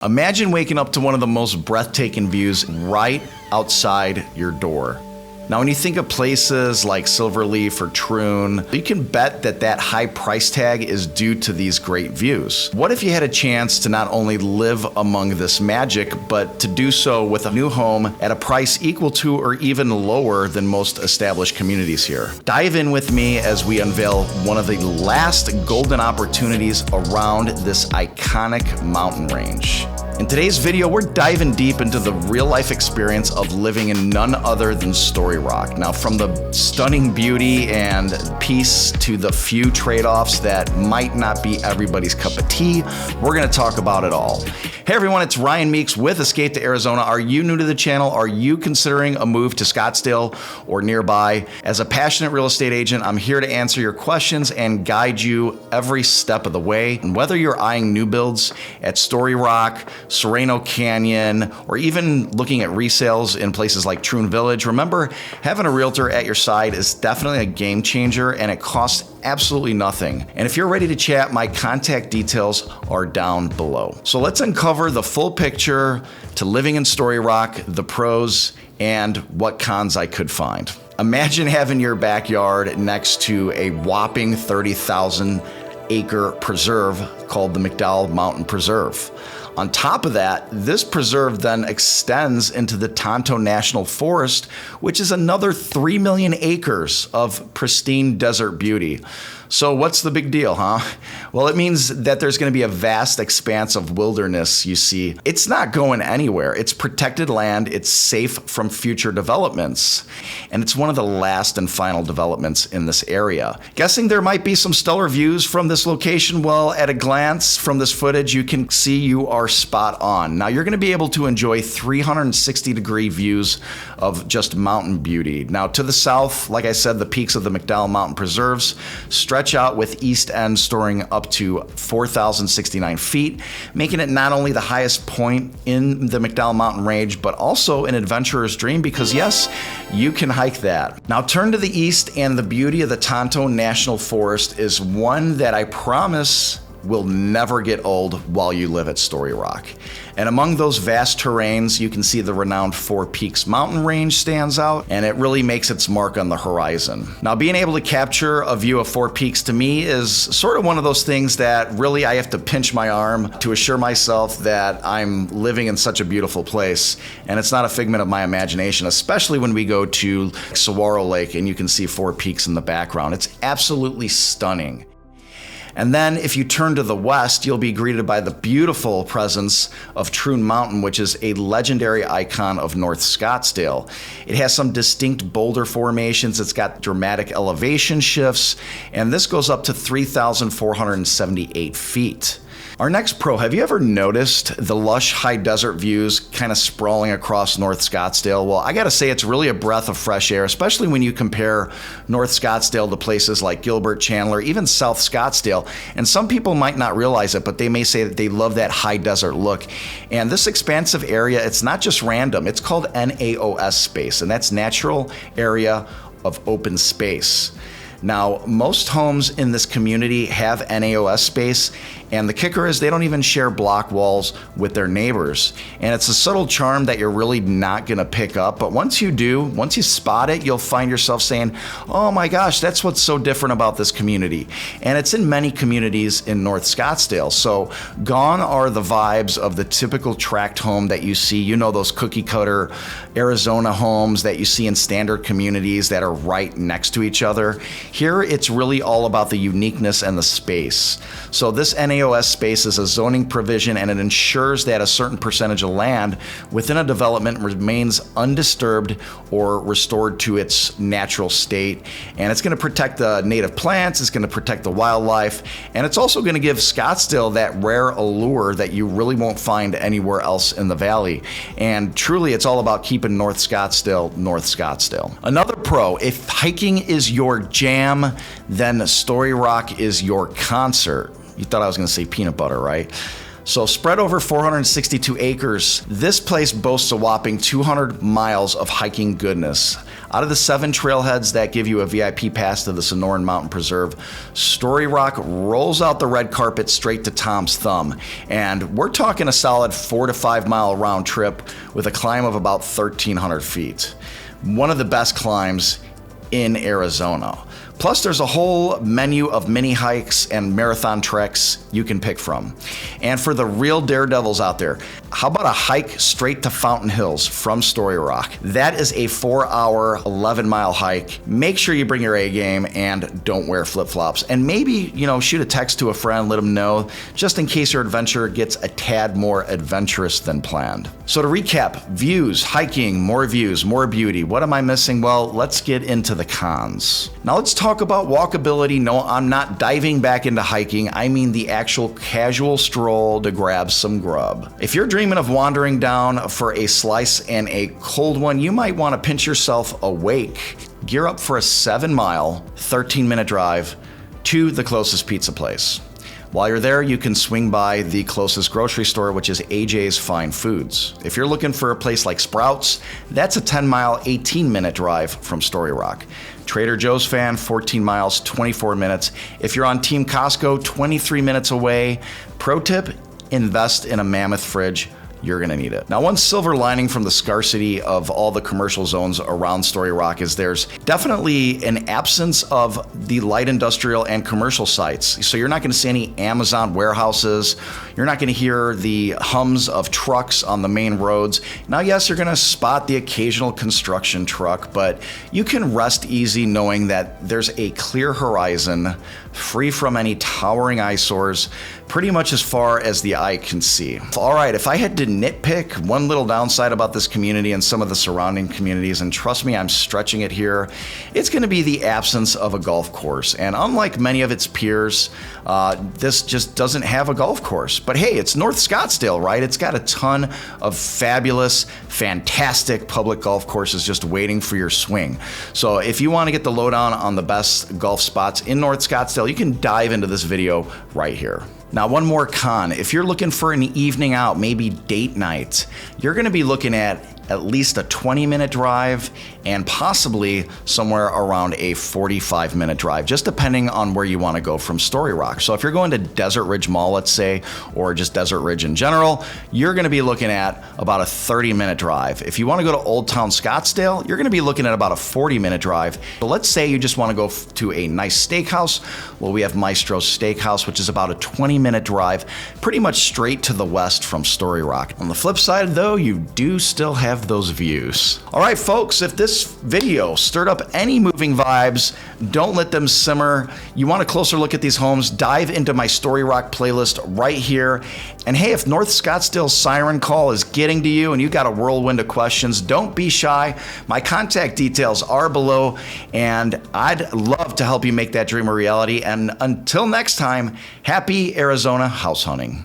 Imagine waking up to one of the most breathtaking views right outside your door. Now, when you think of places like Silverleaf or Troon, you can bet that that high price tag is due to these great views. What if you had a chance to not only live among this magic, but to do so with a new home at a price equal to or even lower than most established communities here? Dive in with me as we unveil one of the last golden opportunities around this iconic mountain range. In today's video, we're diving deep into the real-life experience of living in none other than Storyrock. Now, from the stunning beauty and peace to the few trade-offs that might not be everybody's cup of tea, we're gonna talk about it all. Hey everyone, it's Ryan Meeks with Escape to Arizona. Are you new to the channel? Are you considering a move to Scottsdale or nearby? As a passionate real estate agent, I'm here to answer your questions and guide you every step of the way. And whether you're eyeing new builds at Storyrock, Sereno Canyon, or even looking at resales in places like Troon Village, remember, having a realtor at your side is definitely a game changer and it costs absolutely nothing. And if you're ready to chat, my contact details are down below. So let's uncover the full picture to living in Storyrock, the pros, and what cons I could find. Imagine having your backyard next to a whopping 30,000 acre preserve called the McDowell Mountain Preserve. On top of that, this preserve then extends into the Tonto National Forest, which is another 3 million acres of pristine desert beauty. So what's the big deal, huh? Well, it means that there's gonna be a vast expanse of wilderness, you see. It's not going anywhere. It's protected land, it's safe from future developments, and it's one of the last and final developments in this area. Guessing there might be some stellar views from this location? Well, at a glance from this footage, you can see you are spot on. Now, you're gonna be able to enjoy 360-degree views of just mountain beauty. Now, to the south, like I said, the peaks of the McDowell Mountain Preserves stretch out with east end soaring up to 4,069 feet, making it not only the highest point in the McDowell Mountain range, but also an adventurer's dream because yes, you can hike that. Now turn to the east and the beauty of the Tonto National Forest is one that I promise will never get old while you live at Storyrock. And among those vast terrains, you can see the renowned Four Peaks mountain range stands out, and it really makes its mark on the horizon. Now, being able to capture a view of Four Peaks to me is sort of one of those things that really I have to pinch my arm to assure myself that I'm living in such a beautiful place. And it's not a figment of my imagination, especially when we go to Saguaro Lake and you can see Four Peaks in the background. It's absolutely stunning. And then if you turn to the west, you'll be greeted by the beautiful presence of Troon Mountain, which is a legendary icon of North Scottsdale. It has some distinct boulder formations, it's got dramatic elevation shifts, and this goes up to 3,478 feet. Our next pro, have you ever noticed the lush high desert views kind of sprawling across North Scottsdale? Well, I gotta say it's really a breath of fresh air, especially when you compare North Scottsdale to places like Gilbert, Chandler, even South Scottsdale. And some people might not realize it, but they may say that they love that high desert look. And this expansive area, it's not just random, it's called NAOS space, and that's Natural Area of Open Space. Now, most homes in this community have NAOS space, and the kicker is they don't even share block walls with their neighbors. And it's a subtle charm that you're really not gonna pick up, but once you do, once you spot it, you'll find yourself saying, oh my gosh, that's what's so different about this community. And it's in many communities in North Scottsdale. So gone are the vibes of the typical tract home that you see, you know, those cookie cutter Arizona homes that you see in standard communities that are right next to each other. Here, it's really all about the uniqueness and the space. So this NAOS space is a zoning provision and it ensures that a certain percentage of land within a development remains undisturbed or restored to its natural state. And it's gonna protect the native plants, it's gonna protect the wildlife, and it's also gonna give Scottsdale that rare allure that you really won't find anywhere else in the valley. And truly, it's all about keeping North Scottsdale, North Scottsdale. Another pro, if hiking is your jam, then Storyrock is your concert. You thought I was gonna say peanut butter, right? So spread over 462 acres, this place boasts a whopping 200 miles of hiking goodness. Out of the 7 trailheads that give you a VIP pass to the Sonoran Mountain Preserve, Storyrock rolls out the red carpet straight to Tom's thumb. And we're talking a solid 4 to 5 mile round trip with a climb of about 1,300 feet. One of the best climbs in Arizona. Plus, there's a whole menu of mini hikes and marathon treks you can pick from. And for the real daredevils out there, how about a hike straight to Fountain Hills from Storyrock? That is a 4-hour, 11-mile hike. Make sure you bring your A game and don't wear flip-flops. And maybe, shoot a text to a friend, let them know, just in case your adventure gets a tad more adventurous than planned. So to recap, views, hiking, more views, more beauty. What am I missing? Well, let's get into the cons. Now let's talk about walkability. No, I'm not diving back into hiking. I mean the actual casual stroll to grab some grub. If you're dreaming of wandering down for a slice and a cold one, you might want to pinch yourself awake. Gear up for a 7-mile, 13-minute drive to the closest pizza place. While you're there, you can swing by the closest grocery store, which is AJ's Fine Foods. If you're looking for a place like Sprouts, that's a 10-mile, 18-minute drive from Storyrock. Trader Joe's fan, 14 miles, 24 minutes. If you're on Team Costco, 23 minutes away. Pro tip, invest in a mammoth fridge. You're gonna need it. Now, one silver lining from the scarcity of all the commercial zones around Storyrock is there's definitely an absence of the light industrial and commercial sites. So you're not gonna see any Amazon warehouses. You're not gonna hear the hums of trucks on the main roads. Now, yes, you're gonna spot the occasional construction truck, but you can rest easy knowing that there's a clear horizon, free from any towering eyesores, pretty much as far as the eye can see. All right, if I had to nitpick one little downside about this community and some of the surrounding communities, and trust me, I'm stretching it here, it's gonna be the absence of a golf course. And unlike many of its peers, this just doesn't have a golf course. But hey, it's North Scottsdale, right? It's got a ton of fabulous, fantastic public golf courses just waiting for your swing. So if you wanna get the lowdown on the best golf spots in North Scottsdale, you can dive into this video right here. Now, one more con. If you're looking for an evening out, maybe date night, you're gonna be looking at least a 20-minute drive and possibly somewhere around a 45-minute drive, just depending on where you want to go from Storyrock. So if you're going to Desert Ridge Mall, let's say, or just Desert Ridge in general, you're going to be looking at about a 30-minute drive. If you want to go to Old Town Scottsdale, you're going to be looking at about a 40-minute drive. So let's say you just want to go to a nice steakhouse. Well, we have Maestro's Steakhouse, which is about a 20-minute drive, pretty much straight to the west from Storyrock. On the flip side, though, you do still have those views. All right, folks, if this video stirred up any moving vibes, don't let them simmer. You want a closer look at these homes, dive into my Storyrock playlist right here. And hey, if North Scottsdale's siren call is getting to you and you got a whirlwind of questions, don't be shy. My contact details are below, and I'd love to help you make that dream a reality. And until next time, happy Arizona house hunting.